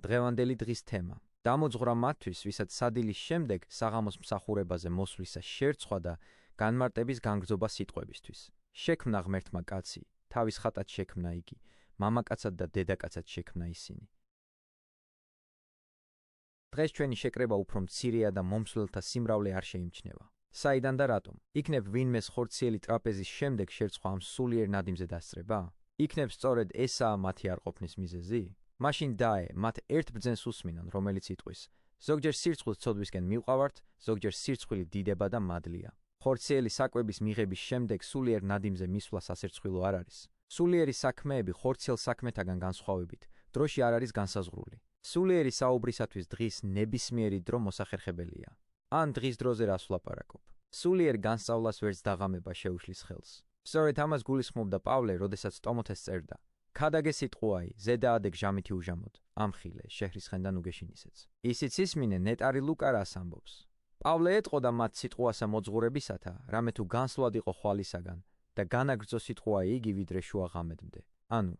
დღევანდელი დღის თემა. დამოძღვრა მათთვის, ვისაც სადილის შემდეგ საღამოს მსახურებაზე მოსვლისა შერწყვა და განმარტების განგრძობა სიტყვებისთვის. შექმნა ღმერთმა კაცი, თავის ხატად შექმნა იგი, მამაკაცად და დედაკაცად შექმნა ისინი. დღეს ჩვენი შეკრება უფრო მცირეა და მომსვლელთა სიმრავლე არ შეიმჩნევა. საიდან და რატომ? იქნებ ვინმეს ხორციელი ტრაპეზის შემდეგ შერწყვა ამ სულიერ ნადიმზე დასწრება? იქნებ სწორედ ესაა მათი არ ყოფნის მიზეზი? მაშინ დაე, მათ ერთ ბრძენს უსმინან, რომელიც იტყვის: ზოგჯერ სირცხვილს ცოდვისკენ მივყავართ, ზოგჯერ სირცხვილი დიდება და მადლია. ხორციელი საკვების მიღების შემდეგ სულიერ ნადიმზე მისვლა სასერცხვილო არ არის. სულიერი საქმეები ხორციელ საქმეთაგან განსხვავებით, დროში არ არის განსაზღვრული. სულიერი საუბრისათვის დღის ნებისმიერი დრო მოსახერხებელია. ან დღის დროზე რას ვლაპარაკობ? სულიერ განსწავლას ვერც დაღამება შეუშლის ხელს. სწორედ ამას გულისხმობდა პავლე, როდესაც ტომოთეს წერდა: ქადაგე სიტყვაი, ზედაადეგ ჟამითი უჟამოდ, ამხილე, შეხრისხენდან უგეშინისეც. ისიც ისმინე ნეტარი ლუკა რას ამბობს. პავლე ეტყოდა მათ სიტყვასა მოძღვრებისათა, რამე თუ განსვლად იყო ხვალისაგან და განაგრძო სიტყვაი იგი ვიდრე შუა ღამემდე. ანუ,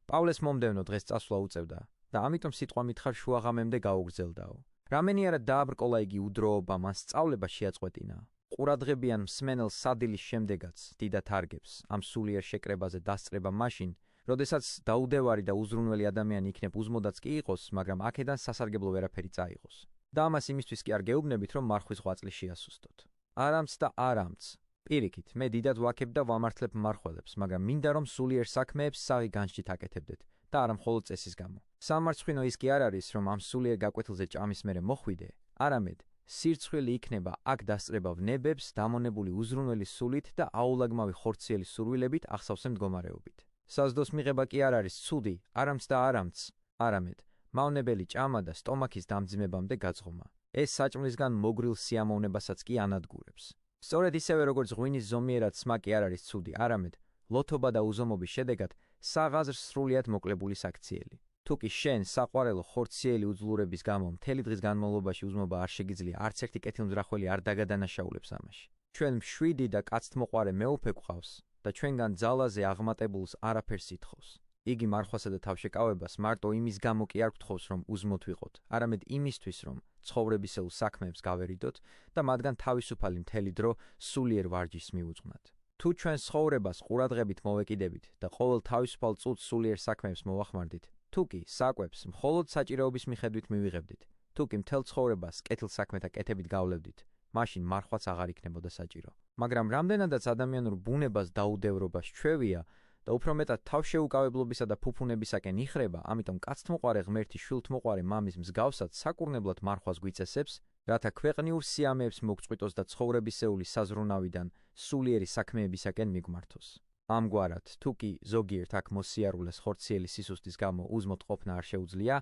პავლეს მომდევნო დღეს წასვლა უწევდა და ამიტომ სიტყვა მითხარ შუა ღამემდე გაუგრძელდაო. რამენიარა დააბრკოლა იგი უდროობა, მას სწავლება შეაწყვეტინა. ყურადღებიან მსმენელს სადილის შემდეგაც დიდად არგებს ამ სულიერ შეკრებაზე დასწრება მაშინ, როდესაც დაუდევარი და უზრუნველი ადამიანი იქნებ უზმოდაც კი იყოს, მაგრამ აქედან სასარგებლო ვერაფერი წაიღოს. და ამას იმისთვის კი არ გეუბნებით, რომ მარხვის ღვაწლი შეასუსტოთ. არამც და არამც. პირიქით, მე დიდად ვაქებ და ვამართლებ მარხველებს, მაგრამ მინდა რომ სულიერ საქმეებს საღი განშტით აკეთებდეთ და არა მხოლოდ წესის გამო. სამარცხვინო ის კი არ არის, რომ ამ სულიერ გაკვეთილზე ჭამის მერე მოხვიდე, არამედ სირცხვილი იქნება აქ დასწრება ვნებებს დამონებული უზრუნველი სულით და აულაგმავი ხორციელი სურვილებით ახსავსე მდგომარეობით. საზდოს მიღება კი არ არის ცუდი, არამც და არამც, არამედ მავნებელი ჭამა და სტომაქის დამძიმებამდე გაძღომა. ეს საჭმლისგან მოგრილ სიამოვნებასაც კი ანადგურებს. სწორედ ისევე როგორც ღვინის ზომიერად სმა კი არ არის ცუდი, არამედ ლოთობა და უზომობის შედეგად საღაზრს სრულიად მოკლებული საქციელი. თუ კი შენ საყვარელო ხორციელი უძლურების გამო მთელი დღის განმავლობაში უზმობა არ შეგიძლია, არც ერთი კეთილმძრახველი არ დაგადანაშაულებს ამაში. ჩვენ მშვიდი და კაცთმოყვარე მეუფე გვყავს და ჩვენგან ძალაზე აღმატებულს არაფერს ითხოვს. იგი მარხვასა და თავშეკავებას მარტო იმის გამო კი არ გთხოვს, რომ უზმოთ ვიყოთ, არამედ იმისთვის, რომ ცხოვრებისეულ საქმეებს გავერიდოთ და მათგან თავისუფალი მთელი დრო სულიერ ვარჯიშს მივუძღვნათ. თუ ჩვენ ცხოვრებას ყურადღებით მოვეკიდებით და ყოველ თავისუფალ წუთს სულიერ საქმეებს მოვახმარდით, თუ კი საკვებს მხოლოდ საჭიროების მიხედვით მივიღებდით, თუ კი მთელ ცხოვრებას კეთილ საქმეთა კეთებით გავლევდით, მაშინ მარხვაც აღარ იქნებოდა საჭირო. მაგრამ რამდენადაც ადამიანურ ბუნებას დაუდევრობას ჩვევია და უფრო მეტად თავშეუკავებლობისა და ფუფუნებისაკენ იხრება, ამიტომ კაცთმოყვარე ღმერთი შვილთმოყვარე მამის მსგავსად საკურნებლად მარხვას გვიწესებს, რათა ქვეყნიურ სიამეებს მოგწყვიტოს და ცხოვრებისეული საზრუნავიდან სულიერი საქმეებისაკენ მიგვმართოს. ამგვარად, თუ კი ზოგიერთ აქ მოსიარულეს ხორციელი სისუსტის გამო უზმოთ ყოფნა არ შეუძლია,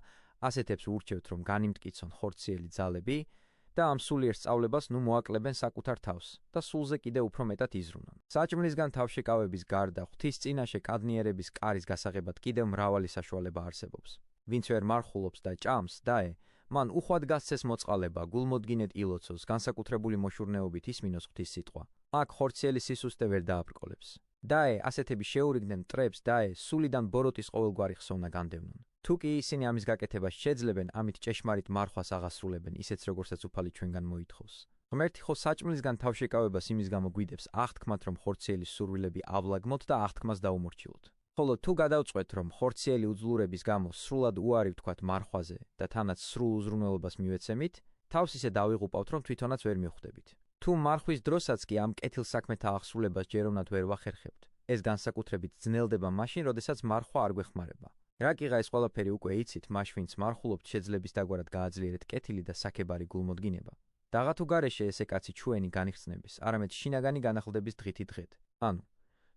ასეთებს ურჩევთ, რომ განიმტკიცონ ხორციელი ძალები და ამ სულიერ სწავლებას ნუ მოაკლებენ საკუთარ თავს და სულზე კიდე უფრო მეტად იზრუნონ. საჭმლისგან თავშეკავების გარდა ღვთის წინაშე კადნიერების კარის გასაღებად კიდევ მრავალი საშუალება არსებობს. ვინც ვერ მარხულობს და ჭამს, დაე, მან უხვად გასცეს მოწყალება, გულმოდგინედ ილოცოს, განსაკუთრებული მოშურნეობით ისმინოს ღვთის სიტყვა. აქ ხორციელი სისუსტე ვერ დააბრკოლებს. დაე, ასეთები შეურიგდნენ მტრებს, დაე, სულიდან ბოროტის ყოველგვარი ხსოვნა განდევნონ. თუ კი ისინი ამის გაკეთებას შეძლებენ, ამით ჭეშმარიტ მარხვას აღასრულებენ, ისეც როგორცაც უფალი ჩვენგან მოითხოვს. ღმერთი ხო საჭმლისგან თავშეკავებას იმის გამო გვიდებს აღთქმად, რომ ხორციელი სურვილები ავლაგმოთ და აღთქმას დაუმორჩილოთ. ხოლო თუ გადავწყვეთ, რომ ხორციელი უძლურების გამო სრულად უარი ვთქვათ მარხვაზე და თანაც სრულ უზრუნველობას მივეცემით, თავს ისე დავიღუპავთ, რომ თვითონაც ვერ მივხვდებით. თუ მარხვის დროსაც კი ამ კეთილ საქმეთა აღსრულებას ჯეროვნად ვერ ვახერხებთ, ეს განსაკუთრებით ძნელდება მაშინ, როდესაც მარხვა არ გვეხმარება. რა კიღა ეს ყველაფერი უკვე იცით, მას ვინც მარხულობთ შეძლების დაგვარად გააძლიერეთ კეთილი და საკებარი გულმოდგინება. დაღა თუ გარეშე ესე კაცი ჩვენი განიხსნების, არამედ შინაგანი განახლდების დღითი დღეთ. ანუ,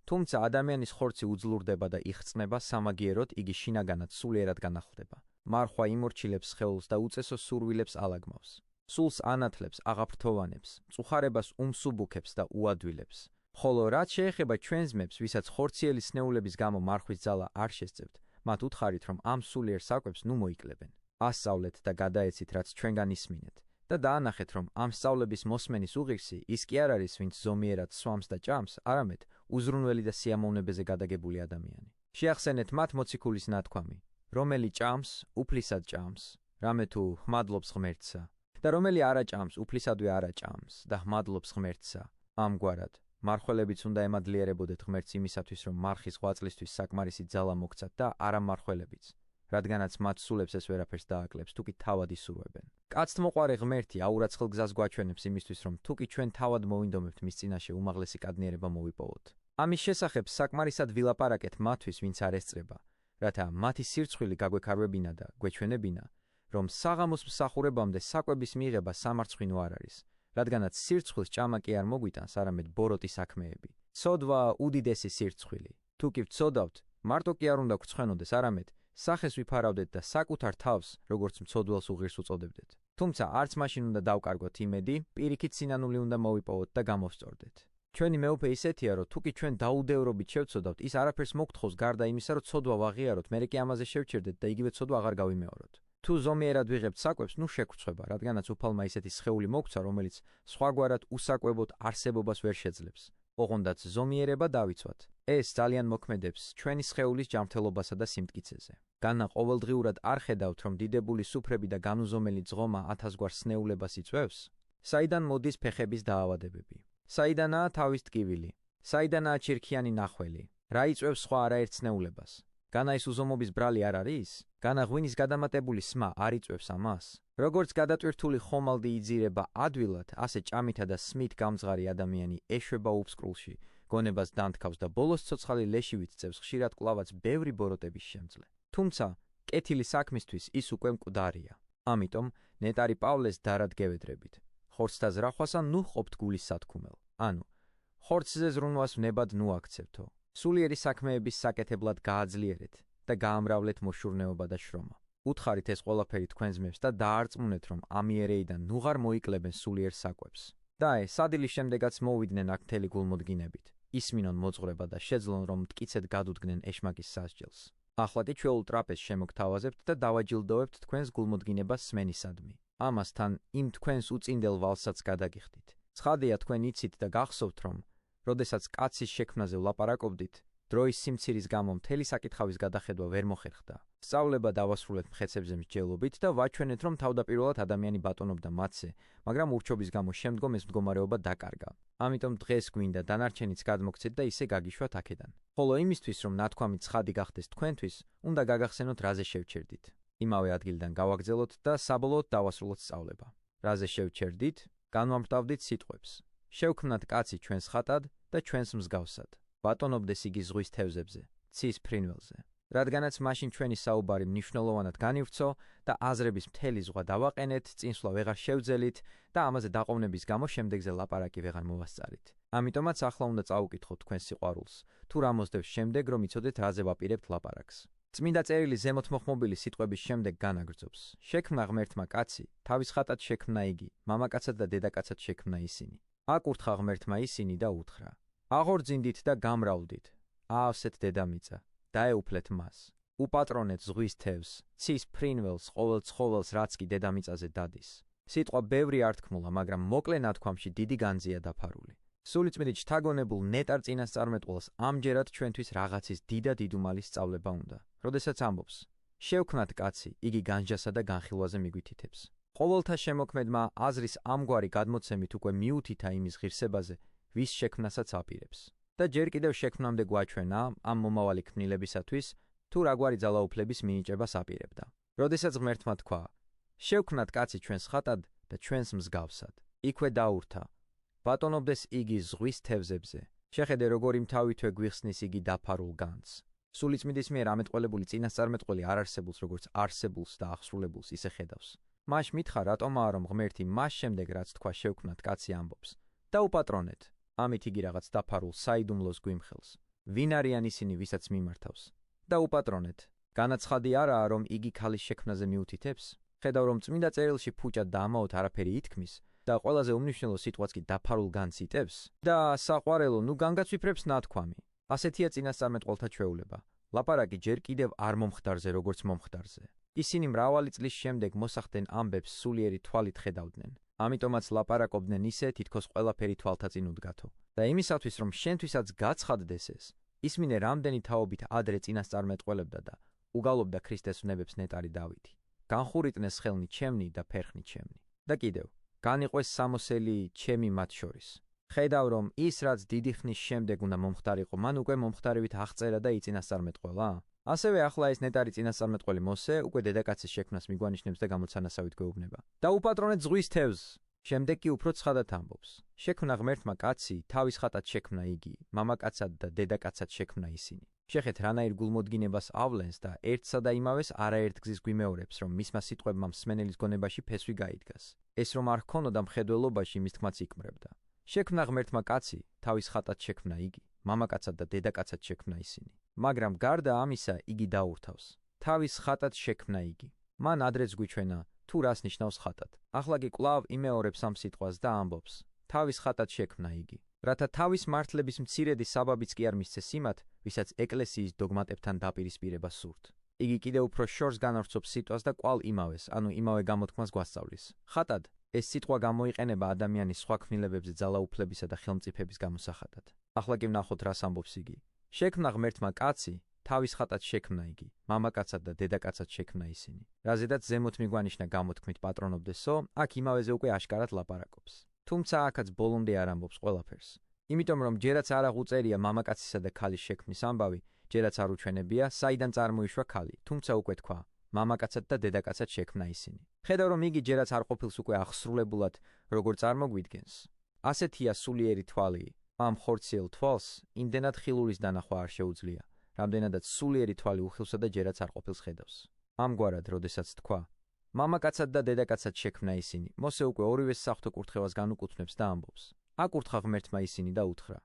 თუმცა ადამიანის ხორცი უძლურდება და იხწნება, სამაგიეროდ იგი შინაგანად სულიერად განახლდება. მარხვა იმორჩილებს სხეულს და უწესო სურვილებს ალაგმავს. სულს ანათლებს, აღაფრთოვანებს, მწუხარებას უმსუბუქებს და უადვილებს. ხოლო რაც შეეხება ჩვენ ძმებს, ვისაც ხორციელი სნეულების გამო მარხვის ძალა არ შესწევთ, მათ უთხარით, რომ ამ სულიერ საკვებს ნუ მოიკლებენ. ასწავლეთ და გადაეცით, რაც ჩვენგან ისმინეთ და დაანახეთ, რომ ამ სწავლების მოსმენის უღირსი ის კი არ არის, ვინც ზომიერად სვამს და ჭამს, არამედ უზრუნველი და სიამოვნებაზე გადაგებული ადამიანი. შეახსენეთ მათ მოციქულის ნათქვამი: რომელი ჭამს, უფლისად ჭამს, რამე თუ ჰმადლობს ღმერთსა, და რომელი არა ჭამს, უფლისადვე არა ჭამს და ჰმადლობს ღმერთსა. ამგვარად, მარხველებიც უნდა ემადლიერებოდეთ ღმერთს იმისათვის, რომ მარხის ღვაწლისთვის საკმარისი ძალა მოგცათ და არა მარხველებიც, რადგანაც მათ სულებს ეს ვერაფერს დააკლებს, თუკი თავად ისურვებენ. კაცთ მოყარე ღმერთი აურაცხელ გზას გვაჩვენებს იმისთვის, რომ თუკი ჩვენ თავად მოვინდომებთ მის წინაშე უმაღლესი კადნიერება მოვიპოვოთ. ამის შესახებ საკმარისად ვილაპარაკეთ მათთვის, ვინც არ ესწრება, რათა მათი სირცხვილი გაგვექარვებინა და გვეჩვენებინა, რომ საღამოს მსახურებამდე საკვების მიღება სამარცხვინო არ არის, რადგანაც სირცხვილს ჭამა კი არ მოგვიტანს, არამედ ბოროტი საქმეები. ცოდვა უდიდესი სირცხვილი. თუ კი ვცოდავთ, მარტო კი არ უნდა გვცხენოდეს, არამედ სახეს ვიფარავდეთ და საკუთარ თავს, როგორც მცოდველს უღირს უწოდებდეთ. თუმცა არც მაშინ უნდა დავკარგოთ იმედი, პირიქით სინანული უნდა მოვიპოვოთ და გამოვსწორდეთ. ჩვენი მეუფე ისეთია, რომ თუკი ჩვენ დაუდევრობით შევცოდავთ, ის არაფერს მოგთხოვს გარდა იმისა, რომ ცოდვა ვაღიაროთ, მერე კი ამაზე შევჩერდეთ და იგივე ცოდვა აღარ გავიმეოროთ. თუ ზომიერად ვიღებთ საკვებს, ნუ შეგვწყვება, რადგანაც უფალმა ისეთი სხეული მოგცა, რომელიც სხვაგვარად უსაკვებოდ არსებობას ვერ შეძლებს. ოღონდაც ზომიერება დავიცვათ. ეს ძალიან მოქმედებს ჩვენი სხეულის ჯანმრთელობასა და სიმტკიცეზე. განა ყოველდღიურად არ ხედავთ, რომ დიდებული სუფრები და განუზომელი ძღომა ათასგვარ სნეულებას იწვევს? საიდან მოდის ფეხების დაავადებები? საიდანაა თავის ტკივილი? საიდანაა ჩირქიანი ნახველი? რა იწვევს სხვა არაერთ სნეულებას? განა ის უზომობის ბრალი არ არის? განა ღვინის გადამატებული სმა არ იწვევს ამას? როგორც გადატვირთული ხომალდი იძირება ადვილად, ასე ჭამითა და სმით გამძღარი ადამიანი ეშვება უფსკრულში, გონებას დანთქავს და ბოლოს ცოცხალი ლეშივით წევს ხშირად კლავაც ბევრი ბოროტების შემძლე. თუმცა, კეთილი საქმისთვის ის უკვე მკვდარია. ამიტომ, ნეტარი პავლეს დარად გევედრებით. ხორცთა ზრახვასა ნუ ყოფთ გულის სათქმელ. ანუ, ხორცზე ზრუნვას ვნებად ნუ აქცევთო. სულიერი საქმეების საკეთებლად გააძლიერეთ და გაამრავლეთ მოშურნეობა და შრომა. უთხარით ეს ყველაფერი თქვენ ძმებს და დაარწმუნეთ, რომ ამიერეიდან ნუღარ მოიკლებენ სულიერ საკვებს. და სადილის შემდეგაც მოვიდნენ აქ მთელი გულმოდგინებით. ისმინონ მოძღვრება და შეძლონ, რომ მტკიცედ გადუდგნენ ეშმაკის სასჯელს. ახლა კი ჩვეულ ტრაპეზს შემოგთავაზებთ და დავაჯილდოვებთ თქვენს გულმოდგინებას სმენისადმი. ამასთან იმ თქვენს უწინდელ ვალსაც გადაგიხდით. ცხადია თქვენ იცით და გახსოვთ, რომ როდესაც კაცის შექმნაზე ვლაპარაკობდით, დროის სიმცირის გამო მთელი საკითხავის გადახედვა ვერ მოხერხდა. სწავლება დავასრულეთ მხეცებზე მსჯელობით და ვაჩვენეთ, რომ თავდაპირველად ადამიანი ბატონობდა მათზე, მაგრამ ურჩობის გამო შემდგომ ეს მდგომარეობა დაკარგა. ამიტომ დღეს გვინდა დანარჩენიც გადმოგცეთ და ისე გაგიშვათ აქედან. ხოლო იმისთვის, რომ ნათქვამი ცხადი გახდეს თქვენთვის, უნდა გაგახსენოთ, რაზე შევჩერდით. იმავე ადგილიდან გავაგრძელოთ და საბოლოოდ დავასრულოთ სწავლება. რაზე შევჩერდით? განვამრტავდით სიტყვებს. შევქმნათ კაცი ჩვენს ხატად და ჩვენს მსგავსად. ბატონობდეს იგი ზღვის თევზებზე, ცის ფრინველზე. რადგანაც მაშინ ჩვენი საუბარი მნიშვნელოვნად განივრცო და აზრების მთელი ზღვა დავაყენეთ, წინსვლა ვეღარ შევძელით და ამაზე დაყოვნების გამო შემდეგზე ლაპარაკი ვეღარ მოვასწარით. ამიტომაც ახლა უნდა წაუკითხოთ თქვენს სიყვარულს, თუ რა მოსდევს შემდეგ, რომ იცოდეთ, რაზე ვაპირებთ ლაპარაკს. წმინდა წერილი ზემოთ მოხმობილი სიტყვების შემდეგ განაგრძობს. შექმნა ღმერთმა კაცი, თავის ხატად შექმნა იგი, მამაკაცად და დედაკაცად შექმნა ისინი. აკურთხა ღმერთმა ისინი და უთხრა: აღორძინდით და გამრავლდით, აავსეთ დედამიწა, დაეუფლეთ მას, უპატრონეთ ზღვის თევზს, ცის ფრინველს, ყოველ ცხოველს, რაც კი დედამიწაზე დადის. სიტყვა ბევრი არ თქმულა, მაგრამ მოკლე ნათქვამში დიდი განძია დაფარული. სულიწმიდით შთაგონებულ ნეტარ წინასწარმეტყველს ამჯერად ჩვენთვის რაღაცის დიდად იდუმალი სწავლება უნდა. როდესაც ამბობს: შევქმნათ კაცი, იგი განჯასა და განხილვაზე მიგვითითებს. ყოველთა შემოქმედმა აზრის ამგვარი გადმოცემით უკვე მიუთითა იმის ღირსებაზე, ვის შექმნასაც აპირებს. და ჯერ კიდევ შექმნამდე გვაჩვენა ამ მომავალი ქმნილებისათვის, თუ რაგვარი ძალაუფლების მინიჭებას აპირებდა. როდესაც ღმერთმა თქვა: შევქმნათ კაცი ჩვენს ხატად და ჩვენს მსგავსად. იქვე დაურთა: ბატონობდეს იგი ზღვის თევზებზე. შეხედე, როგორი მთავითვე გვიხსნის იგი დაფარულ განძს. სულიწმიდის მიერ ამეტყველებული წინასწარმეტყველი არ არსებულს, როგორც არსებულს და აღსრულებულს ისე ხედავს. მას მითხრა, რატომაა რომ ღმერთი მას შემდეგ, რაც თქვა შევქმნათ კაცი ამბობს: და უპატრონეთ. ამით იგი რაღაც დაფარულ საიდუმლოს გვიმხელს. ვინ არიან ისინი, ვისაც მიმართავს? და უპატრონეთ. განაცხადი არაა, რომ იგი ქალის შექმნაზე მიუთითებს? ხედავ, რომ წმინდა წერილში ფუჭად და ამაოდ არაფერი ითქმის და ყველაზე უმნიშვნელო სიტყვაც კი დაფარულ განძს იტევს. და საყვარელო, ნუ განგაცვიფრებს ნათქვამი. ასეთია წინასწარმეტყველთა ჩვეულება. ლაპარაკი ჯერ კიდევ არ მომხდარზე, როგორც მომხდარზე. ისინი მრავალი წლის შემდეგ მოსახდენ ამბებს სულიერი თვალით ხედავდნენ. ამიტომაც ლაპარაკობდნენ ისე, თითქოს ყველაფერი თვალთაწინ უდგათო. და იმისათვის, რომ შენთვისაც გაცხადდეს ეს, ისმინე რამდენი თაობით ადრე წინასწარმეტყველებდა და უგალობდა ქრისტეს ვნებებს ნეტარი დავითი. განხურიტნეს ხელნი ჩემნი და ფერხნი ჩემნი. და კიდევ, განიყვეს სამოსელი ჩემი მათ შორის. ხედავ რომ ის რაც დიდი ხნის შემდეგ უნდა მომხდარიყო, მან უკვე მომხდარივით აღწერა და იწინასწარმეტყველა. ასევე ახლა ეს ნეტარი წინასწარმეტყველი მოსე უკვე დედაკაცის შექმნას მიგვანიშნებს და გამოცანასავით გვეუბნება. და უპატრონეთ ზღვის თევზს. შემდეგ კი უფრო ცხადად ამბობს. შექმნა ღმერთმა კაცი, თავის ხატად შექმნა იგი, მამაკაცად და დედაკაცად შექმნა ისინი. შეხეთ რანაირ გულმოდგინებას ავლენს და ერთსა და იმავეს არაერთ გზის გვიმეორებს, რომ მისმა სიტყვებმა მსმენელის გონებაში ფესვი გაიდგას. ეს რომ არ ჰქონოდა მხედველობაში მის თქმაც იქმრებდა. შექმნა ღმერთმა კაცი, თავის ხატად შექმნა იგი, მამაკაცად და დედაკაცად შექმნა ისინი. მაგრამ გარდა ამისა იგი დაურთავს. თავის ხატად შექმნა იგი. მან ადრეც გვიჩვენა თუ რას ნიშნავს ხატად. ახლა კი კვლავ იმეორებს ამ სიტყვას და ამბობს. თავის ხატად შექმნა იგი. რათა თავის მართლების მცირედი საბაბიც კი არ მისცეს იმათ, ვისაც ეკლესიის დოგმატებთან დაპირისპირება სურთ. იგი კიდევ უფრო შორს განავრცობს სიტყვას და კვალ იმავეს, ანუ იმავე გამოთქმას გვასწავლის. ხატად ეს სიტყვა გამოიყენება ადამიანის სხვა ქმნილებებზე ძალაუფლებისა და ხელმწიფების გამოსახატად. ახლა კი ვნახოთ რას ამბობს იგი. შექმნა ღმერთმა კაცი, თავის ხატად შექმნა იგი, მამაკაცად და დედაკაცად შექმნა ისინი. რაზედაც ზემოთ მიგვანიშნა გამოთქმით პატრონობდესო, აქ იმავეზე უკვე აშკარად ლაპარაკობს. თუმცა აქაც ბოლომდე არ ამბობს ყველაფერს. იმიტომ რომ ჯერაც არ აღუწერია მამაკაცისა და ქალის შექმნის ამბავი, ჯერაც არ უჩვენებია, საიდან წარმოიშვა ქალი, თუმცა უკვე თქვა, მამაკაცად და დედაკაცად შექმნა ისინი. ხედავ რომ იგი ჯერაც არ ყოფილს უკვე აღსრულებულად, როგორ წარმოგვიდგენს. ასეთია სულიერი თვალი, ამ ხორციელ თვალს იმდენად ხილულის დანახვა არ შეუძლია, რამდენადაც სულიერი თვალი უხილსა და ჯერაც არ ყოფილს ხედავს. ამგვარად, როდესაც თქვა, მამაკაცად და დედაკაცად შექმნა ისინი, მოსე უკვე ორივეს საღვთო კურთხევას განუკუთვნებს და ამბობს. აკურთხა ღმერთმა ისინი და უთხრა.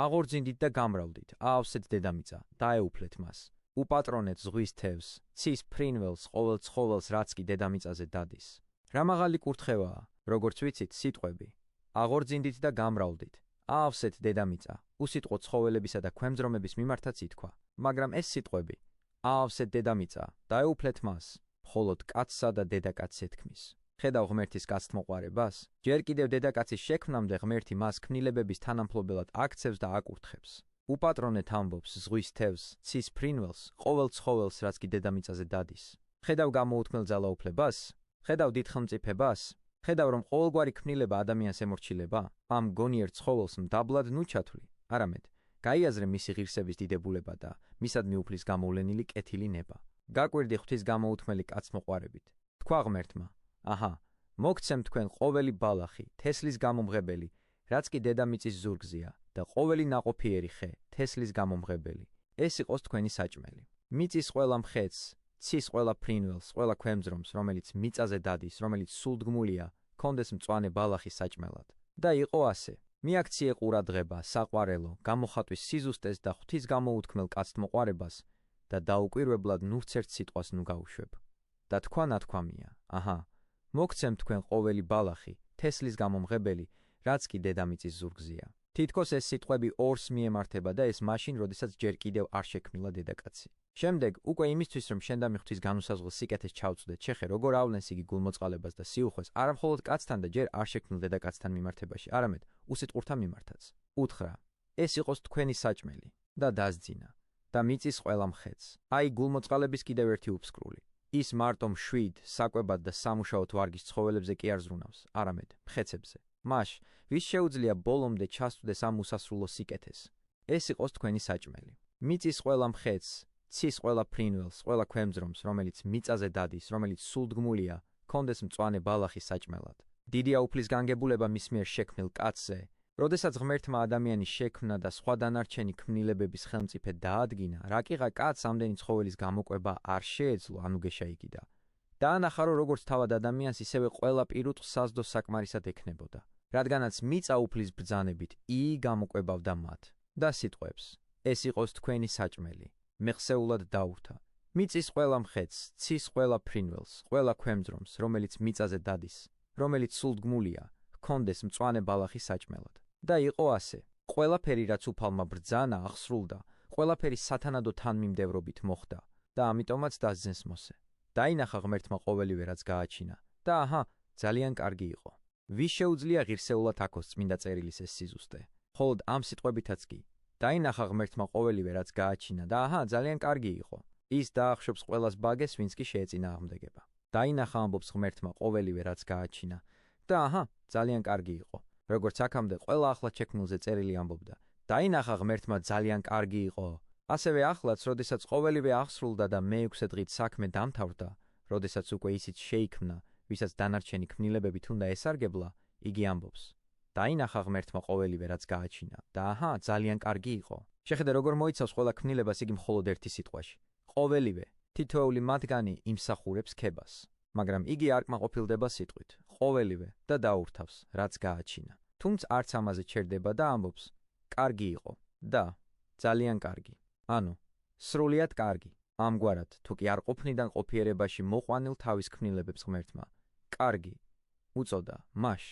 აღორძინდით და გამრავლდით, აავსეთ დედამიწა, დაეუფლეთ მას. უპატრონეთ ზღვის თევზს, ცის ფრინველს, ყოველ ცხოველს, რაც კი დედამიწაზე დადის. რა მაღალი კურთხევაა, როგორც ვიცით, სიტყვები. აღორძინდით და გამრავლდით, აავსეთ დედამიწა, უსიტყვო ცხოველებისა და ქვემძრომების მიმართაც ითქვა. მაგრამ ეს სიტყვები, აავსეთ დედამიწა, დაეუფლეთ მას, მხოლოდ კაცსა და დედაკაცს ეთქმის. ხედავ ღმერთის კაცთმოყვარებას, ჯერ კიდევ დედაკაცის შექმნამდე ღმერთი მას ქმნილებების თანამფლობელად აქცევს და აკურთხებს. უპატრონეთ ამბობს ზღვის თევზს, ცის ფრინველს, ყოველ ცხოველს, რაც კი დედამიწაზე დადის. ხედავ გამოუთქმელ ძალაუფლებას, ხედავ დიდ ხელმწიფებას, ხედავ რომ ყოველგვარი ქმნილება ადამიანს ემორჩილება, ამ გონიერ ცხოველს მდაბლად ნუ ჩათვლი, არამედ გაიაზრე მისი ღირსების დიდებულება და მისადმი უფლის გამოვლენილი კეთილი ნება. გაკვირდი ღვთის გამოუთქმელი კაცთმოყვარებით. თქვა ღმერთმა, აჰა, მოგცემ თქვენ ყოველი ბალახი, თესლის გამომღებელი, რაც კი დედამიწის ზურგზეა და ყოველი ნაყოფიერი ხე, თესლის გამომღებელი. ეს იყოს თქვენი საჭმელი. მიწის ყველა მხეცს, ცის ყველა ფრინველს, ყველა ქვემძრომს, რომელიც მიწაზე დადის, რომელიც სულდგმულია, კონდეს მწვანე ბალახი საჭმელად. და იყო ასე. მიაქციე ყურადღება, საყვარელო, გამოხატვის სიზუსტეს და ღვთის გამოუთქმელ კაცთმოყვარებას და დაუკვირვებლად ნურცერთ სიტყვას ნუ გაუშვებ. და თქვა ნათქვამია, აჰა, მოგცემ თქვენ ყოველი ბალახი, თესლის გამომღებელი, რაც კი დედამიწის ზურგზეა. თითქოს ეს სიტყვები ორს მიემართება და ეს მაშინ, როდესაც ჯერ კიდევ არ შექმნილა დედაკაცი. შემდეგ, უკვე იმისთვის, რომ შენ და მე ღვთის განუსაზღვრელ სიკეთეს ჩავწვდეთ, შეხე როგორ ავლენს იგი გულმოწყალებას და სიუხვეს, არა მხოლოდ კაცთან და ჯერ არ შექმნილ დედაკაცთან მიმართებაში, არამედ უსიტყვურთან მიმართაც. უთხრა, ეს იყოს თქვენი საჭმელი და დასძინა და მიწის ყველა მხეცს. აი გულმოწყალების კიდევ ერთი უფსკრული. ის მარტო მშვიდ, საკვებად და სამუშაოდ ვარგის ცხოველებზე კი არ ზრუნავს, არამედ მხეცებზე. მაშ, ვის შეუძლია ბოლომდე ჩასწვდეს ამ უსასრულო სიკეთეს? ეს იყოს თქვენი საჭმელი. მიწის ყველა მხეცს, ცის ყველა ფრინველს, ყველა ქვემძრომს, რომელიც მიწაზე დადის, რომელიც სულდგმულია, კონდეს მწვანე ბალახი საჭმელად. დიდია უფლის განგებულება მის მიერ შექმნილ კაცზე. როდესაც ღმერთმა ადამიანის შექმნა და სხვა დანარჩენი ქმნილებების ხელმწიფე დაადგინა, რაკიღა კაცს ამდენი ცხოველის გამოკვება არ შეეძლო, ანუ გეშაიგიდა. დაანახა, რომ როგორც თავად ადამიანს, ისევე ყველა პირუტყვს საზდო საკმარისად ექნებოდა. რადგანაც მიწა უფლის ბრძანებით იგი გამოკვებავდა მათ. და სიტყვებს, ეს იყოს თქვენი საჭმელი. მეხსეულად დაურთა. მიწის ყველა მხეცს, ცის ყველა ფრინველს, ყველა ქვემძრომს, რომელიც მიწაზე დადის, რომელიც სულდგმულია, ჰქონდეს მწვანე ბალახი საჭმელად. და იყო ასე. ყველაფერი, რაც უფალმა ბრძანა, აღსრულდა, ყველაფერი სათანადო თანმიმდევრობით მოხდა და ამიტომაც დასძენს მოსე. დაინახა ღმერთმა ყოველივე, რაც გააჩინა და აჰა, ძალიან კარგი იყო. ვის შეუძლია ღირსეულად აქოს წმინდა წერილის ეს სიზუსტე? ხოლოდ ამ სიტყვებითაც კი დაინახა ღმერთმა ყოველივე, რაც გააჩინა და აჰა, ძალიან კარგი იყო. ის დაახშობს ყველას ბაგეს, ვინც კი შეეწინააღმდეგება. დაინახა ამბობს ღმერთმა ყოველივე რაც გააჩინა. და აჰა, ძალიან კარგი იყო. როგორც აქამდე ყველა ახლად შექმნილზე წერილი ამბობდა. დაინახა ღმერთმა ძალიან კარგი იყო. ასევე ახლაც, როდესაც ყოველივე აღსრულდა და მე-6 დღით საქმე დამთავრდა, როდესაც უკვე ისიც შეიქმნა, ვისაც დანარჩენი ქმნილებებით უნდა ესარგებლა, იგი ამბობს. დაინახა ღმერთმა ყოველივე რაც გააჩინა და აჰა, ძალიან კარგი იყო. შეხედე როგორ მოიცავს ყველა ქმნილებას იგი მხოლოდ ერთი სიტყვაში. ყოველივე, თითოეული მათგანი იმსახურებს ქებას. მაგრამ იგი არ კმაყოფილდება სიტყვით, ყოველივე და დაურთავს, რაც გააჩინა. თუმცა არც ამაზე ჩერდება და ამბობს, კარგი იყო და ძალიან კარგი. ანუ, სრულიად კარგი. ამგვარად, თუ კი არ ყოფნიდან ყოფიერებაში მოყვანილ თავის ქმნილებებს ღმერთმა, კარგი უწოდა, მაშ,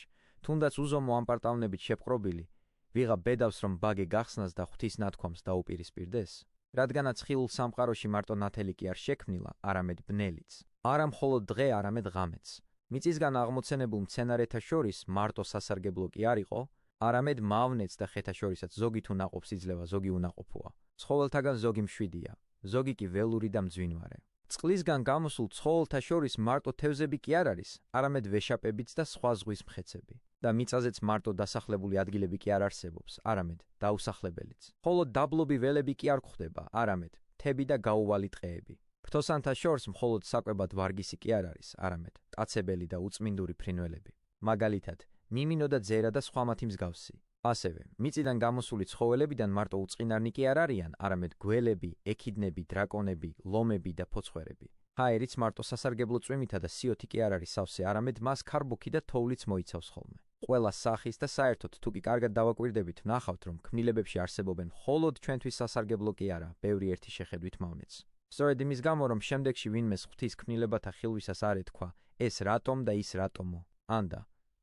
თუნდაც უზომო ამპარტავნებით შეპყრობილი, ვიღა ბედავს რომ ბაგე გახსნას და ღვთის ნათქვამს დაუპირისპირდეს, რადგანაც ხილულ სამყაროში მარტო ნათელი კი არ შექმნილა, არამედ ბნელიც. არა მხოლოდ დღე, არამედ ღამეც. მიწისგან აღმოცენებულ მცენარეთა შორის მარტო სასარგებლო კი არ იყო, არამედ მავნეც და ხეთა შორისაც ზოგი თუ ნაყოფს იძლევა, ზოგი უნაყოფოა. ცხოველთაგან ზოგი მშვიდია, ზოგი კი ველური და მძვინვარე. წყლისგან გამოსულ ცხოველთა შორის მარტო თევზები კი არ არის, არამედ ვეშაპებიც და სხვა ზღვის მხეცები. და მიწაზეც მარტო დასახლებული ადგილები კი არ არსებობს, არამედ დაუსახლებელიც. ხოლო დაბლობი ველები კი არ გვხვდება, არამედ მთები და გაუვალი ტყეები. ფრთოსანთა შორს მხოლოდ საკვებად ვარგისი კი არ არის, არამედ ტაცებელი და უწმინდური ფრინველები. მაგალითად, მიმინო და ძერა და სხვა მათი მსგავსი. ასევე, მიწიდან გამოსული ცხოველებიდან მარტო უწყინარნი კი არ არიან, არამედ გველები, ექიდნები, დრაკონები, ლომები და ფოცხვერები. ჰაერიც მარტო სასარგებლო წვიმითა და სიოთი კი არ არის სავსე, არამედ მას ქარბუქი და თოვლიც მოიცავს ხოლმე. ყველა სახის და საერთოდ თუ კი კარგად დავაკვირდებით, ვნახავთ, რომ ქმნილებებში არსებობენ მხოლოდ ჩვენთვის სასარგებლო კი არა, ბევრი ერთი შეხედვით მავნეც. სწორედ იმის გამო, რომ შემდეგში ვინმეს ღვთის ქმნილებათა ხილვისას არ ეთქვა, ეს რატომ და ის რატომო, ანდა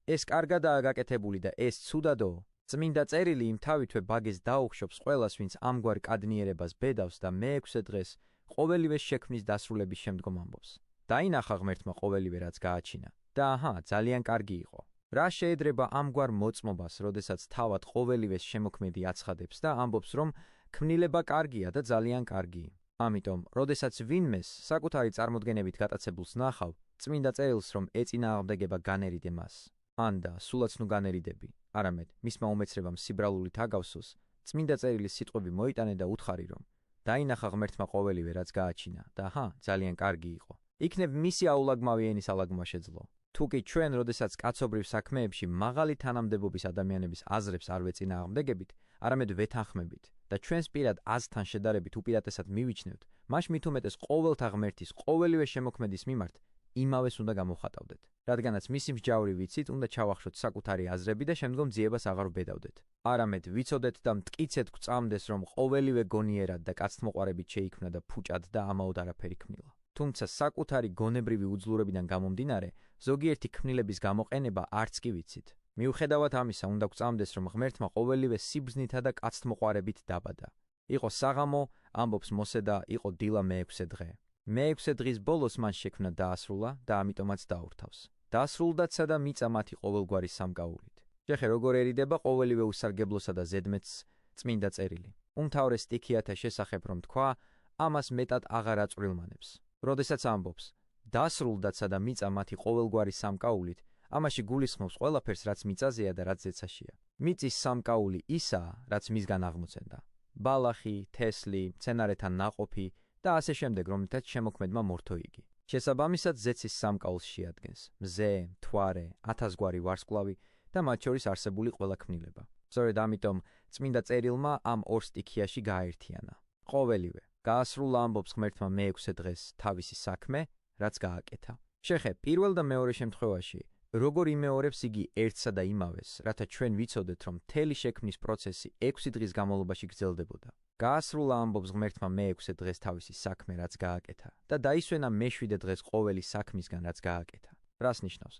ეს კარგადაა გაკეთებული და ეს ცუდადო, წმინდა წერილი იმ თავითვე ბაგეს დაუხშობს ყველას, ვინც ამგვარ კადნიერებას ბედავს და მე-6 დღეს ყოველივე შექმნის დასრულების შემდგომ ამბობს. დაინახა ღმერთმა ყოველივე რაც გააჩინა და აჰა, ძალიან კარგი იყო. რა შეედრება ამგვარ მოწმობას, როდესაც თავად ყოველივეს შემოქმედი აცხადებს და ამბობს, რომ ქმნილება კარგია და ძალიან კარგი. ამიტომ, როდესაც ვინმეს საკუთარი წარმოდგენებით გატაცებულს ნახავ, წმინდა წერილს რომ ეწინააღმდეგება განერიდე მას. ანდა, სულაც ნუ განერიდები, არამედ მისმა უმეცრებამ სიბრალულით აგავსოს, წმინდა წერილის სიტყვები მოიტანე და უთხარი რომ დაინახა ღმერთმა ყოველივე რაც გააჩინა და აჰა, ძალიან კარგი იყო. იქნებ მისი აულაგმავი ენის ალაგმა შეძლო. თუ კი ჩვენ, როდესაც კაცობრივ საქმეებში მაღალი თანამდებობის ადამიანების აზრებს არ ვეწინააღმდეგებით, არამედ ვეთანხმებით და ჩვენს პირად აზრთან შედარებით უპირატესად მივიჩნევთ, მაშ მით უმეტეს ყოველთა ღმერთის ყოველივე შემოქმედის მიმართ იმავეს უნდა გამოხატავდეთ. რადგანაც მისი მსჯავრი ვიცით, უნდა ჩავახშოთ საკუთარი აზრები და შემდგომ ძიებას აღარ ვბედავდეთ. არამედ ვიცოდეთ და მტკიცეთ გვწამდეს, რომ ყოველივე გონიერად და კაცთმოყვარებით შეიქმნა და ფუჭად და ამაოდ არაფერი ქმნილა. თუმცა საკუთარი გონებრივი უძლურებიდან გამომდინარე, ზოგიერთი ქმნილების გამოყენება არც კი ვიცით. მიუხედავად ამისა, უნდა გვწამდეს, რომ ღმერთმა ყოველივე სიბრძნითა და კაცთმოყვარებით დაბადა. იყო საღამო, ამბობს მოსე და იყო დილა მე-6 დღე. მე-6 დღის ბოლოს მან შექმნა დაასრულა და ამიტომაც დაურთავს. დაასრულდაცა და მიწა მათი ყოველგვარი სამკაულით. შეხე როგორერიდება ყოველივე უსარგებლოსა და ზედმეტს წმინდა წერილი. უმთავრეს სტიქიათა შესახებ რომ თქვა, ამას მეტად აღარ აწვრილმანებს. როდესაც ამბობს, დაასრულდაცა და მიწა მათი ყოველგვარი სამკაულით, ამაში გულისხმობს ყველაფერს, რაც მიწაზეა და რაც ზეცაშია. მიწის სამკაული ისაა, რაც მისგან აღმოცენდა. ბალახი, თესლი, მცენარეთა ნაყოფი და ასე შემდეგ, რომლითაც შემოქმედმა მორთო იგი. შესაბამისად ზეცის სამკაულს შეადგენს მზე, მთვარე, 1000 გვარი ვარსკვლავი და მათ შორის არსებული ყველა ქმნილება. სწორედ ამიტომ წმინდა წერილმა ამ ორ სტიქიაში გააერთიანა. ყოველივე გაასრულა ამბობს ღმერთმა მე-6 დღეს თავისი საქმე, რაც გააკეთა. შეხე, პირველ და მეორე შემთხვევაში, როგორ იმეორებს იგი ერთსა და იმავეს, რათა ჩვენ ვიცოდეთ, რომ მთელი შექმნის პროცესი 6 დღის განმავლობაში გრძელდებოდა. გაასრულა ამბობს ღმერთმა მე-6 დღეს თავისი საქმე, რაც გააკეთა და დაისვენა მე-7 დღეს ყოველი საქმისგან, რაც გააკეთა. რას ნიშნავს?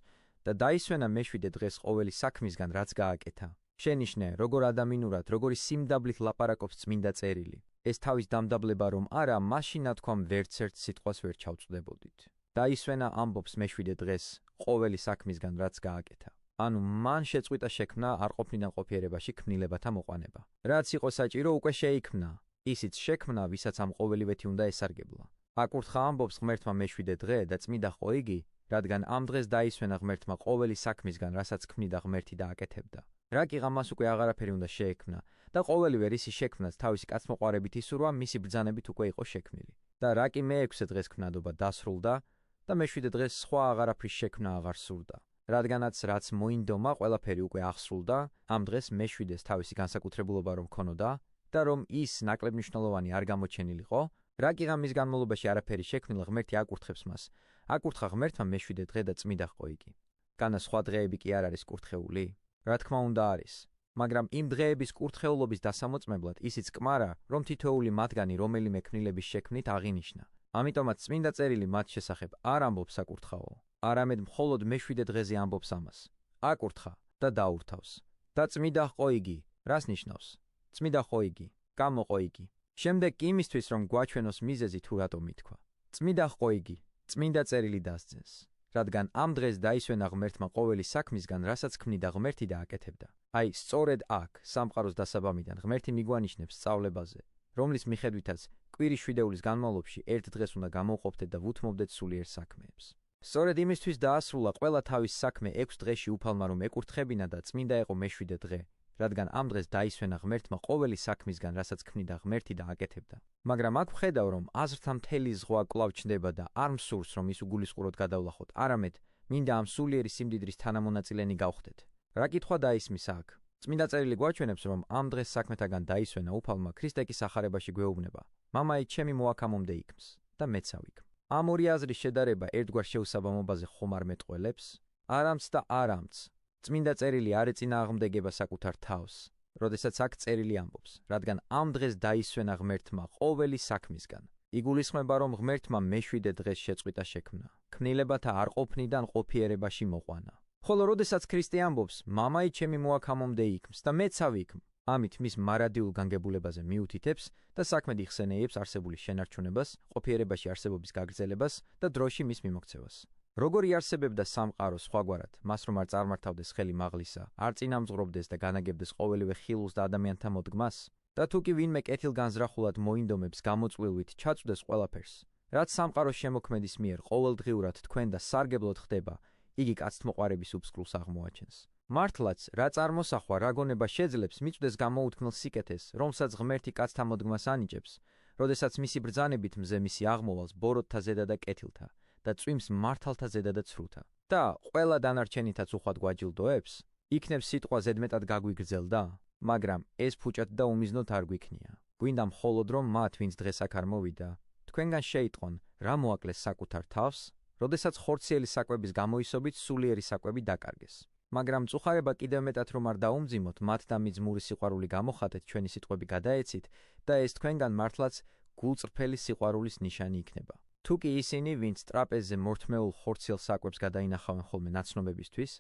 და დაისვენა მე-7 დღეს ყოველი საქმისგან, რაც გააკეთა. შენიშნე, როგორ ადამიანურად, როგორი სიმდაბლით ლაპარაკობს წმინდა წერილი. ეს თავის დამდაბლება რომ არა, მაშინ ნათქვამ ვერცერთ სიტყვას ვერ ჩავწვდებოდით. დაისვენა ამბობს მე-7 დღეს ყოველი საქმისგან, რაც გააკეთა. ანუ მან შეწყვიტა შექმნა არ ყოფნიდან ყოფიერებაში ქმნილებათა მოყვანება. რაც იყო საჭირო უკვე შეიქმნა, ისიც შექმნა, ვისაც ამ ყოველივეთი უნდა ესარგებლა. აკურთხა ამბობს ღმერთმა მეშვიდე დღე და წმიდა ხო იგი, რადგან ამ დღეს დაისვენა ღმერთმა ყოველი საქმისგან, რასაც ქმნიდა ღმერთი და აკეთებდა. რაკიღა მას უკვე აღარაფერი უნდა შეექმნა და ყოველივე რისი შექმნაც თავისი კაცმოყვარებით ისურვა, მისი ბრძანებით უკვე იყო შექმნილი. და რაკი მე-6 დღეს ქმნადობა დასრულდა და მე-7 დღეს სხვა აღარაფრის შექმნა აღარ სურდა. რადგანაც რაც მოინდომა, ყველაფერი უკვე აღსრულდა, ამ დღეს მე-7-ს თავისი განსაკუთრებულობა რომ ქონოდა და რომ ის ნაკლებ მნიშვნელოვანი არ გამოჩენილიყო, რაკიღა მის განმავლობაში არაფერი შექმნილა, ღმერთი აკურთხებს მას. აკურთხა ღმერთმა მე-7 დღე და წმიდა ხო იგი. განა სხვა დღეები კი არ არის კურთხეული? რა თქმა უნდა არის. მაგრამ იმ დღეების კურთხეულობის დასამოწმებლად ისიც კმარა, რომ თითოეული მათგანი რომელიმე ქმნილების შექმნით აღინიშნა. ამიტომაც წმინდა წერილი მათ შესახებ არ ამბობს აკურთხაო, არამედ მხოლოდ მე-7 დღეზე ამბობს ამას. აკურთხა და დაურთავს. და წმიდა ხო იგი, რას ნიშნავს? წმიდა ხო იგი, გამოყო იგი. შემდეგ კი იმისთვის რომ გვაჩვენოს მიზეზი თუ რატომ ითქვა. წმიდა ხო იგი, წმინდა წერილი დასძენს. რადგან ამ დღეს დაისვენა ღმერთმა ყოველი საქმისგან, რასაც ქმნიდა ღმერთი და აკეთებდა. აი, სწორედ აქ, სამყაროს დასაბამიდან, ღმერთი მიგვანიშნებს სწავლებაზე, რომლის მიხედვითაც კვირის შვიდეულის განმავლობაში ერთ დღეს უნდა გამოვყოფდეთ და ვუთმობდეთ სულიერ საქმეებს. სწორედ იმისთვის დაასრულა ყველა თავის საქმე 6 დღეში უფალმა რომ ეკურთხებინა და წმინდა იყო მე-7 დღე, რადგან ამ დღეს დაისვენა ღმერთმა ყოველი საქმისგან, რასაც ქმნიდა ღმერთი და აკეთებდა. მაგრამ აქ ვხედავ, რომ აზრთა მთელი ზღვა კვლავ ჩნდება და არ მსურს, რომ ის უგულისხმურად გადავლახოთ, არამედ მინდა ამ სულიერი სიმდიდრის თანამონაწილენი გავხდეთ. რა კითხვა დაისმის აქ? წმინდა წერილი გვაჩვენებს, რომ ამ დღეს საქმეთაგან დაისვენა უფალმა ქრისტეს ახარებაში გვეუბნება. მამაი ჩემი მოაქამომდე იქმს და მეც ავიქმ. ამ ორი აზრის შედარება ერთგვარ შეუსაბამობაზე ხომ არ მეტყველებს? არამც და არამც. წმინდა წერილი არ ეწინააღმდეგება საკუთარ თავს, როდესაც აქ წერილი ამბობს, რადგან ამ დღეს დაისვენა ღმერთმა ყოველი საქმისგან. იგულისხმება, რომ ღმერთმა მე-7 დღეს შეწყვიტა შექმნა, ქმნილებათა არყოფნიდან ყოფიერებაში მოყვანა. ხოლო როდესაც ქრისტე ამბობს, მამაი ჩემი მოაქამომდე იქმს და მეც ავიქმ, ამით მის მარადიულ განგებულებაზე მიუთითებს და საქმედ იხსენიებს არსებული შენარჩუნებას, ყოფიერებაში არსებობის გაგრძელებას და დროში მის მიმოქცევას. როგორ იარსებებდა სამყარო სხვაგვარად, მას რომ არ წარმართავდეს ხელი მაღლისა, არ წინამძღვრობდეს და განაგებდეს ყოველივე ხილულს და ადამიანთა მოდგმას, და თუ კი ვინმე კეთილგანზრახულად მოინდომებს გამოწვილვით ჩაწვდეს ყველაფერს, რაც სამყაროს შემოქმედის მიერ ყოველდღიურად თქვენ და სარგებლოდ ხდება, იგი კაცთმოყვარების უფსკვლოს აღმოაჩენს. მართლაც, რა წარმოსახვა, რა გონება შეძლებს მიწვდეს გამოუთქმელ სიკეთეს, რომელსაც ღმერთი კაცთა მოდგმას ანიჭებს, როდესაც მისი ბრძანებით მზე მისი აღმოვალს ბოროტთა ზედა და კეთილთა და წვიმს მართალთა ზედა და ცრუთა. და ყველა დანარჩენითაც უხვად გვაჯილდოებს, იქნებ სიტყვა ზედმეტად გაგვიგრძელდა, მაგრამ ეს ფუჭად და უმიზნოდ არ გვიქნია. გვინდა მხოლოდ რომ მათ, ვინც დღეს აქ არ მოვიდა, თქვენგან შეიტყონ, რა მოაკლეს საკუთარ თავს, როდესაც ხორციელი საკვების გამოისობით სულიერი საკვები დაკარგეს. მაგრამ წუხარება კიდევ მეტად რომ არ დაუმძიმოთ, მათ და მიძმური სიყვარული გამოხატეთ, ჩვენი სიტყვები გადაეცით და ეს თქვენგან მართლაც გულწრფელი სიყვარულის ნიშანი იქნება. თუ კი ისინი, ვინც ტრაპეზზე მორთმეულ ხორციელ საკვებს გადაინახავენ ხოლმე ნაცნობებისთვის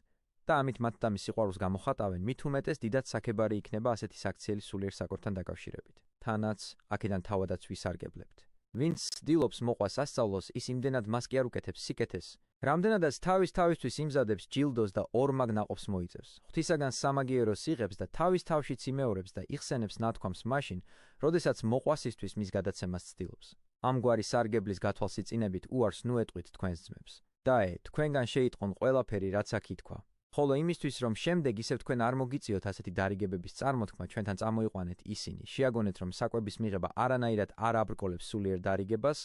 და ამით მათ და მის სიყვარულს გამოხატავენ, მით უმეტეს დიდად საქებარი იქნება ასეთი საქციელი სულიერ საკვებთან დაკავშირებით. თანაც აქედან თავადაც ვისარგებლებთ. ვინც ცდილობს მოყვას ასწავლოს, ის იმდენად მას კი არ უკეთებს სიკეთეს, რამდენადაც თავისთვის იმზადებს ჯილდოს და ორმაგ ნაყოფს მოიწევს. ღვთისაგან სამაგიეროს იღებს და თავის თავშიც იმეორებს და იხსენებს ნათქვამს მაშინ, როდესაც მოყვასისთვის მის გადაცემას ცდილობს. ამგვარი სარგებლის გათვალსწინებით უარს ნუეტყვით თქვენს ძმებს. დაე, თქვენგან შეიტყონ ყველაფერი, რაც აქ ითქვა. ხოლო იმისთვის, რომ შემდეგ ისევ თქვენ არ მოგიწიოთ ასეთი დარიგებების წარმოთქმა, ჩვენთან წამოიყვანეთ ისინი, შეაგონეთ, რომ საკვების მიღება არანაირად არ აბრკოლებს სულიერ დარიგებას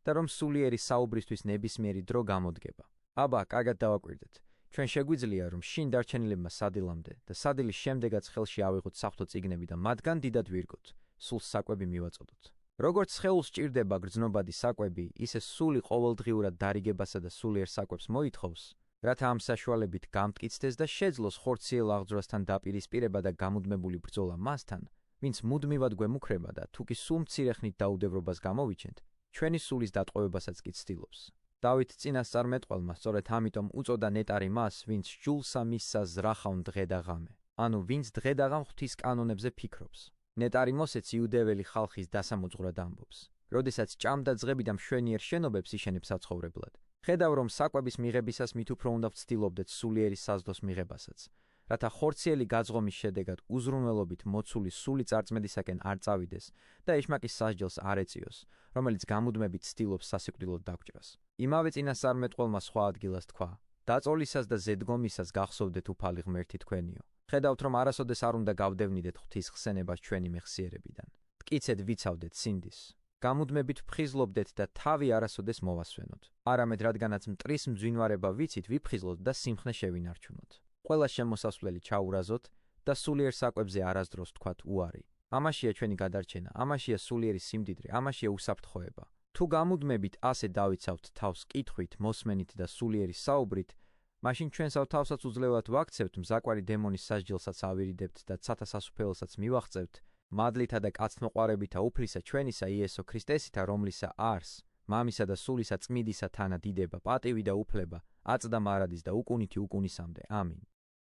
და რომ სულიერი საუბრისთვის ნებისმიერი დრო გამოდგება. აბა, კარგად დავაკვირდეთ. ჩვენ შეგვიძლია, რომ შინ დარჩენილებმა სადილამდე და სადილის შემდეგაც ხელში ავიღოთ საღვთო წიგნები და მათგან დიდად ვირგოთ, სულ საკვები მივაწოდოთ. როგორც სხეულს სჭირდება გრძნობადი საკვები, ისე სული ყოველდღიურად დარიგებასა და სულიერ საკვებს მოითხოვს, რათა ამ საშუალებით გამტკიცდეს და შეძლოს ხორციელ აღძვრასთან დაპირისპირება და გამუდმებული ბრძოლა მასთან, ვინც მუდმივად გვემუქრება და თუ კი სულ მცირე ხნით დაუდევრობას გამოვიჩენთ, ჩვენი სულის დატყვევებასაც კი ცდილობს. დავით წინასწარმეტყველმა სწორედ ამიტომ უწოდა ნეტარი მას, ვინც ჯულსა მისსა ზრახავ დღე და ღამე, ანუ ვინც დღე და ღამ ღვთის კანონებზე ფიქრობს. ნეტარი მოსეც იუდეველი ხალხის დასამოძღვრად ამბობს, როდესაც ჭამდა ძღები და მშვენიერ შენობებს იშენებს საცხოვრებლად. ხედავ, რომ საკვების მიღებისას მით უფრო უნდა ვცდილობდეთ სულიერი საზრდოს მიღებასაც, რათა ხორციელი გაძღომის შედეგად უზრუნველობით მოცული სული წარწმედისაკენ არ წავიდეს და ეშმაკის სასჯელს არ ეწიოს, რომელიც გამუდმებით ცდილობს სასიკვდილოდ დაგჭრას. იმავე წინასწარმეტყველმა სხვა ადგილას თქვა: დაწოლისას და ზედგომისას გახსოვდეთ უფალი ღმერთი თქვენიო. ხედავთ, რომ არასოდეს არ უნდა გავდევნიდეთ ღვთის ხსენებას ჩვენი მეხსიერებიდან. მტკიცედ ვიცავდეთ სინდის. გამუდმებით ვფხიზლობდეთ და თავი არასოდეს მოვასვენოთ. არამედ რადგანაც მტრის მძვინვარება ვიცით, ვიფხიზლოთ და სიმხნე შევინარჩუნოთ. ყველა შემოსასვლელი ჩაურაზოთ და სულიერ საკვებზე არასდროს თქვათ უარი. ამაშია ჩვენი გადარჩენა, ამაშია სულიერი სიმდიდრე, ამაშია უსაფრთხოება. თუ გამუდმებით ასე დავიცავთ თავს კითხვით, მოსმენით და სულიერი საუბრით, მაშინ ჩვენსავ თავსაც უძლევად ვაქცევთ, მზაკვარი დემონის სასჯელსაც ავირიდებთ და ცათა სასუფეველსაც მივაღწევთ, მადლითა და კაცთმოყვარებითა უფლისა ჩვენისა იესო ქრისტესითა, რომლისა არს, მამისა და სულისა წმიდისა თანა დიდება, პატივი და უფლება, აწდა მარადის და უკუნითი უკუნისამდე. ამინ.